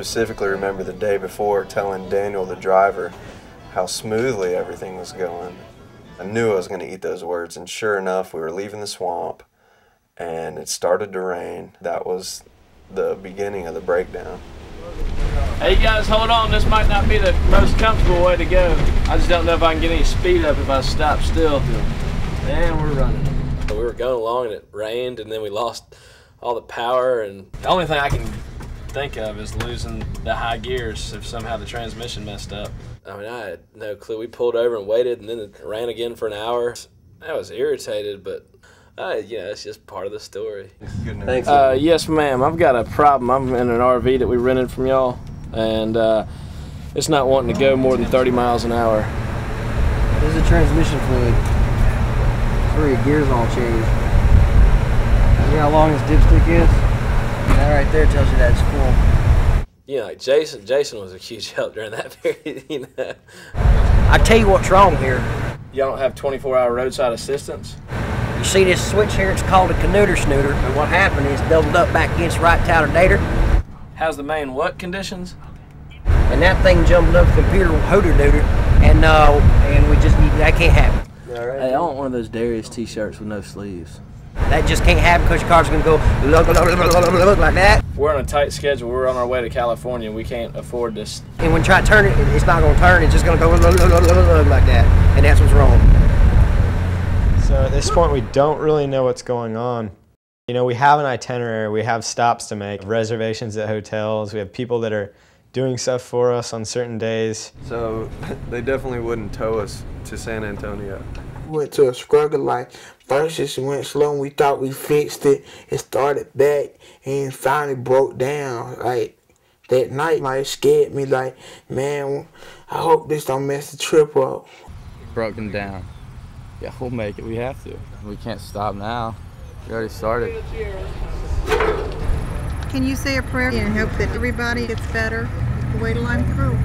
specifically remember the day before telling Daniel, the driver, how smoothly everything was going. I knew I was going to eat those words, and sure enough, we were leaving the swamp, and it started to rain. That was the beginning of the breakdown. Hey guys, hold on. This might not be the most comfortable way to go. I just don't know if I can get any speed up if I stop still. And we're running. We were going along and it rained, and then we lost all the power, and the only thing I can think of is losing the high gears if somehow the transmission messed up. I mean, I had no clue. We pulled over and waited, and then it ran again for an hour. I was irritated, but it's just part of the story. Thanks. Yes, ma'am. I've got a problem. I'm in an RV that we rented from y'all, and it's not wanting to go more than 30 miles an hour. This is a transmission fluid. That's where your gears all change. You know how long this dipstick is? That right there tells you that it's full. You know, like Jason was a huge help during that period, you know. I tell you what's wrong here. Y'all don't have 24-hour roadside assistance? You see this switch here? It's called a canuter snooter. And what happened is doubled up back against right tailor-dater. How's the main what conditions? And that thing jumped up the computer hooter-dooter. And we just need, that can't happen. Hey, I want one of those Darius t-shirts with no sleeves. That just can't happen because your car's going to go look like that. We're on a tight schedule. We're on our way to California. We can't afford this. And when you try to turn it, it's not going to turn. It's just going to go look like that. And that's what's wrong. So at this point, we don't really know what's going on. You know, we have an itinerary. We have stops to make, reservations at hotels. We have people that are doing stuff for us on certain days. So they definitely wouldn't tow us to San Antonio. Went to a struggle. Like first it went slow and we thought we fixed it. It started back and finally broke down. Like that night, like it scared me. Like, man, I hope this don't mess the trip up. Broken down. Yeah, we'll make it. We have to. We can't stop now. We already started. Can you say a prayer and hope that everybody gets better? Wait till I'm through.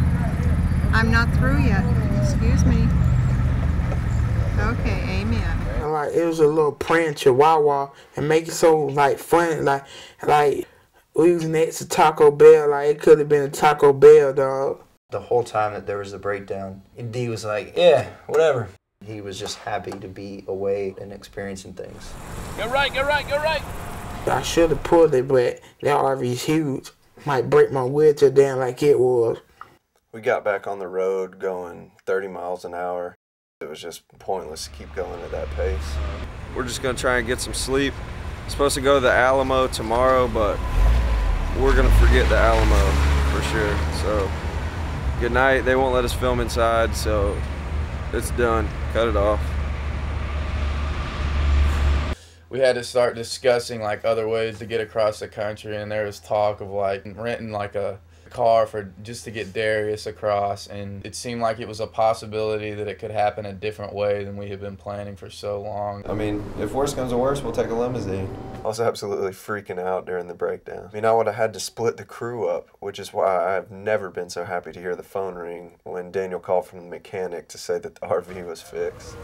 I'm not through yet. Excuse me. Okay, amen. Like it was a little praying chihuahua and make it so like funny, like we was next to Taco Bell, like it could have been a Taco Bell, dog. The whole time that there was the breakdown, D was like, yeah, whatever. He was just happy to be away and experiencing things. Go right, go right, go right. I should have pulled it, but that RV's huge. Might break my wheelchair down like it was. We got back on the road going 30 miles an hour. It was just pointless to keep going at that pace. We're just gonna try and get some sleep. Supposed to go to the Alamo tomorrow, but we're gonna forget the Alamo for sure. So, good night. They won't let us film inside, so it's done. Cut it off. We had to start discussing like other ways to get across the country, and there was talk of like renting like a car for just to get Darius across, and it seemed like it was a possibility that it could happen a different way than we had been planning for so long. I mean, if worse comes to worse, we'll take a limousine. I was absolutely freaking out during the breakdown. I mean, I would have had to split the crew up, which is why I've never been so happy to hear the phone ring when Daniel called from the mechanic to say that the RV was fixed.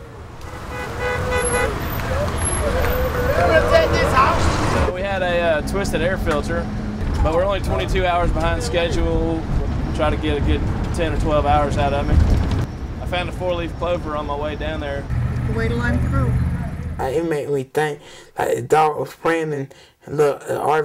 So we had a twisted air filter, but we're only 22 hours behind schedule. We'll try to get a good 10 or 12 hours out of it. I found a 4-leaf clover on my way down there. Wait till I'm through. It made me think, like the dog was praying and look, the RV